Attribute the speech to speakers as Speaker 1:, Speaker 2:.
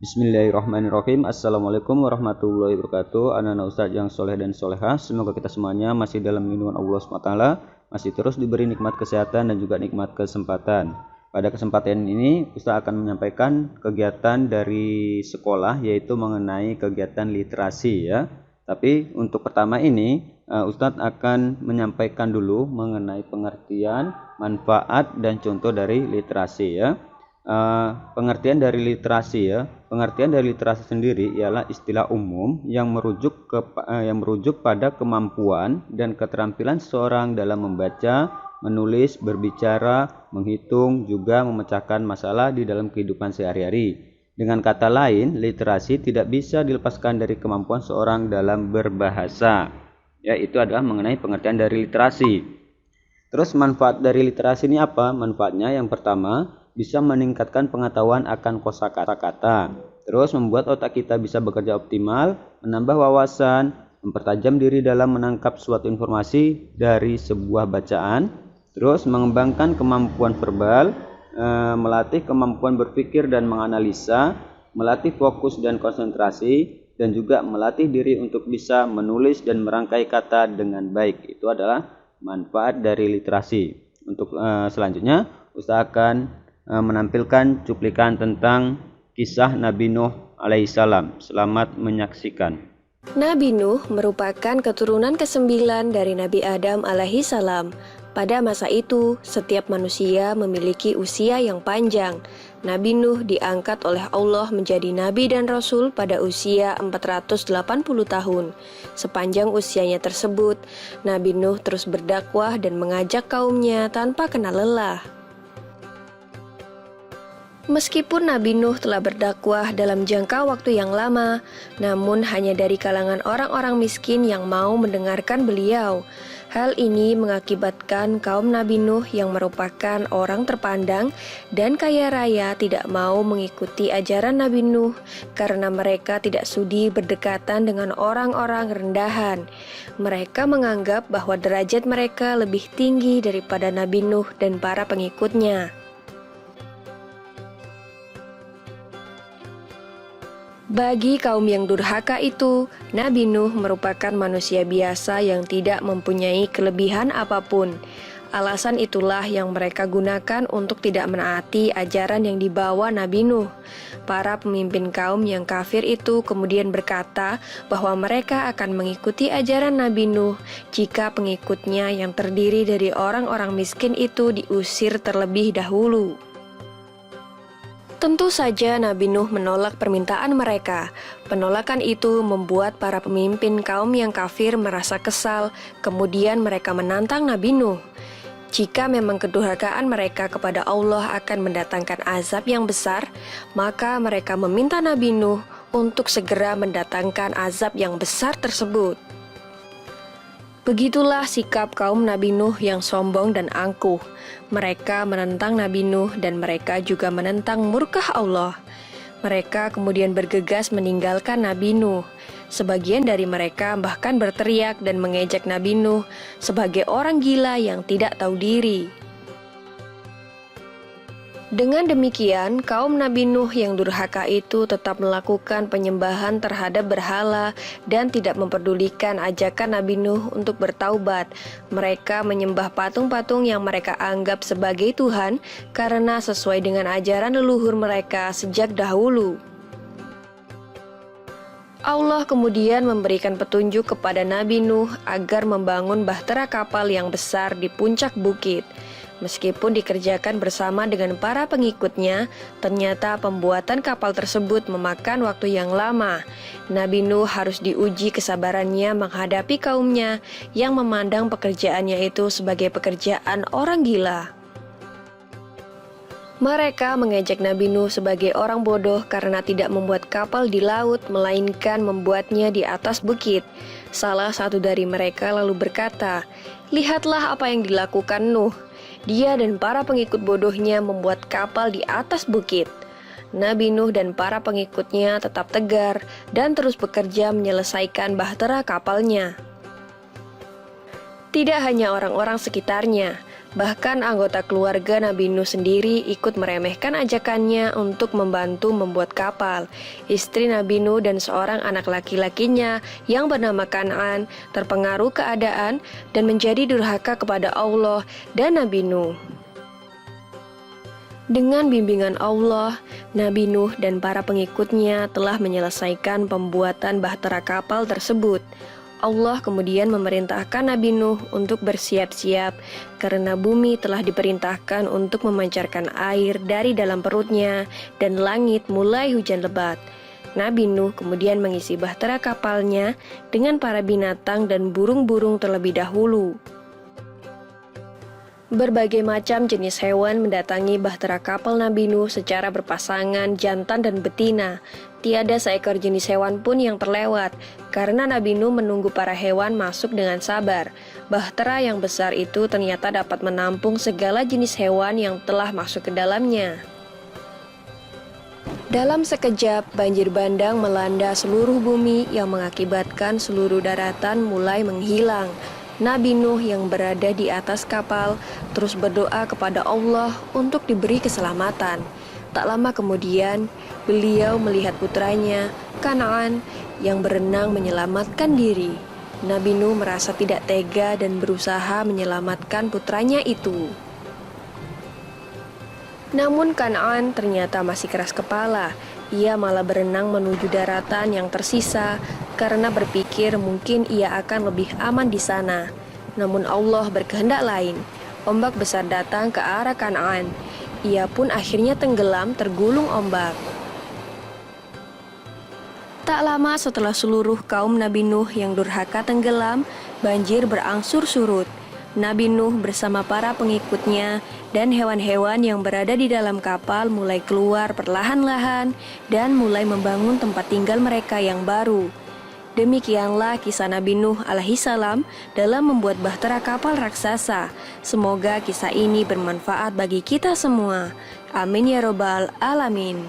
Speaker 1: Bismillahirrahmanirrahim. Assalamualaikum warahmatullahi wabarakatuh. Anak-anak Ustadz yang soleh dan solehah, semoga kita semuanya masih dalam lindungan Allah SWT, masih terus diberi nikmat kesehatan dan juga nikmat kesempatan. Pada kesempatan ini Ustadz akan menyampaikan kegiatan dari sekolah, yaitu mengenai kegiatan literasi ya. Tapi untuk pertama ini Ustadz akan menyampaikan dulu mengenai pengertian, manfaat dan contoh dari literasi ya. Pengertian dari literasi ya. Pengertian dari literasi sendiri ialah istilah umum yang merujuk pada kemampuan dan keterampilan seseorang dalam membaca, menulis, berbicara, menghitung, juga memecahkan masalah di dalam kehidupan sehari-hari. Dengan kata lain, literasi tidak bisa dilepaskan dari kemampuan seorang dalam berbahasa. Ya, itu adalah mengenai pengertian dari literasi. Terus manfaat dari literasi ini apa? Manfaatnya yang pertama, bisa meningkatkan pengetahuan akan kosakata, terus membuat otak kita bisa bekerja optimal, menambah wawasan, mempertajam diri dalam menangkap suatu informasi dari sebuah bacaan, terus mengembangkan kemampuan verbal, melatih kemampuan berpikir dan menganalisa, melatih fokus dan konsentrasi, dan juga melatih diri untuk bisa menulis dan merangkai kata dengan baik. Itu adalah manfaat dari literasi. Untuk selanjutnya Ustaz akan menampilkan cuplikan tentang kisah Nabi Nuh alaihissalam. Selamat menyaksikan.
Speaker 2: Nabi Nuh merupakan keturunan ke-9 dari Nabi Adam alaihissalam. Pada masa itu, setiap manusia memiliki usia yang panjang. Nabi Nuh diangkat oleh Allah menjadi nabi dan rasul pada usia 480 tahun. Sepanjang usianya tersebut, Nabi Nuh terus berdakwah dan mengajak kaumnya tanpa kenal lelah. Meskipun Nabi Nuh telah berdakwah dalam jangka waktu yang lama, namun hanya dari kalangan orang-orang miskin yang mau mendengarkan beliau. Hal ini mengakibatkan kaum Nabi Nuh yang merupakan orang terpandang dan kaya raya tidak mau mengikuti ajaran Nabi Nuh karena mereka tidak sudi berdekatan dengan orang-orang rendahan. Mereka menganggap bahwa derajat mereka lebih tinggi daripada Nabi Nuh dan para pengikutnya. Bagi kaum yang durhaka itu, Nabi Nuh merupakan manusia biasa yang tidak mempunyai kelebihan apapun. Alasan itulah yang mereka gunakan untuk tidak menaati ajaran yang dibawa Nabi Nuh. Para pemimpin kaum yang kafir itu kemudian berkata bahwa mereka akan mengikuti ajaran Nabi Nuh jika pengikutnya yang terdiri dari orang-orang miskin itu diusir terlebih dahulu. Tentu saja Nabi Nuh menolak permintaan mereka. Penolakan itu membuat para pemimpin kaum yang kafir merasa kesal, kemudian mereka menantang Nabi Nuh. Jika memang kedurhakaan mereka kepada Allah akan mendatangkan azab yang besar, maka mereka meminta Nabi Nuh untuk segera mendatangkan azab yang besar tersebut. Begitulah sikap kaum Nabi Nuh yang sombong dan angkuh. Mereka menentang Nabi Nuh dan mereka juga menentang murkah Allah. Mereka kemudian bergegas meninggalkan Nabi Nuh. Sebagian dari mereka bahkan berteriak dan mengejek Nabi Nuh sebagai orang gila yang tidak tahu diri. Dengan demikian, kaum Nabi Nuh yang durhaka itu tetap melakukan penyembahan terhadap berhala dan tidak memperdulikan ajakan Nabi Nuh untuk bertaubat. Mereka menyembah patung-patung yang mereka anggap sebagai Tuhan karena sesuai dengan ajaran leluhur mereka sejak dahulu. Allah kemudian memberikan petunjuk kepada Nabi Nuh agar membangun bahtera kapal yang besar di puncak bukit. Meskipun dikerjakan bersama dengan para pengikutnya, ternyata pembuatan kapal tersebut memakan waktu yang lama. Nabi Nuh harus diuji kesabarannya menghadapi kaumnya yang memandang pekerjaannya itu sebagai pekerjaan orang gila. Mereka mengejek Nabi Nuh sebagai orang bodoh karena tidak membuat kapal di laut, melainkan membuatnya di atas bukit. Salah satu dari mereka lalu berkata, "Lihatlah apa yang dilakukan Nuh. Dia dan para pengikut bodohnya membuat kapal di atas bukit." Nabi Nuh dan para pengikutnya tetap tegar dan terus bekerja menyelesaikan bahtera kapalnya. Tidak hanya orang-orang sekitarnya, Bahkan anggota keluarga Nabi Nuh sendiri ikut meremehkan ajakannya untuk membantu membuat kapal. Istri Nabi Nuh dan seorang anak laki-lakinya yang bernama Kan'an terpengaruh keadaan dan menjadi durhaka kepada Allah dan Nabi Nuh. Dengan bimbingan Allah, Nabi Nuh dan para pengikutnya telah menyelesaikan pembuatan bahtera kapal tersebut. Allah kemudian memerintahkan Nabi Nuh untuk bersiap-siap karena bumi telah diperintahkan untuk memancarkan air dari dalam perutnya dan langit mulai hujan lebat. Nabi Nuh kemudian mengisi bahtera kapalnya dengan para binatang dan burung-burung terlebih dahulu. Berbagai macam jenis hewan mendatangi bahtera kapal Nabi Nuh secara berpasangan jantan dan betina. Tiada seekor jenis hewan pun yang terlewat, karena Nabi Nuh menunggu para hewan masuk dengan sabar. Bahtera yang besar itu ternyata dapat menampung segala jenis hewan yang telah masuk ke dalamnya. Dalam sekejap, banjir bandang melanda seluruh bumi yang mengakibatkan seluruh daratan mulai menghilang. Nabi Nuh yang berada di atas kapal terus berdoa kepada Allah untuk diberi keselamatan. Tak lama kemudian, beliau melihat putranya, Kan'an, yang berenang menyelamatkan diri. Nabi Nuh merasa tidak tega dan berusaha menyelamatkan putranya itu. Namun Kan'an ternyata masih keras kepala. Ia malah berenang menuju daratan yang tersisa karena berpikir mungkin ia akan lebih aman di sana. Namun Allah berkehendak lain. Ombak besar datang ke arah Kan'an. Ia pun akhirnya tenggelam tergulung ombak. Tak lama setelah seluruh kaum Nabi Nuh yang durhaka tenggelam, banjir berangsur surut. Nabi Nuh bersama para pengikutnya dan hewan-hewan yang berada di dalam kapal mulai keluar perlahan-lahan dan mulai membangun tempat tinggal mereka yang baru. Demikianlah kisah Nabi Nuh alaihissalam dalam membuat bahtera kapal raksasa. Semoga kisah ini bermanfaat bagi kita semua. Amin ya robbal alamin.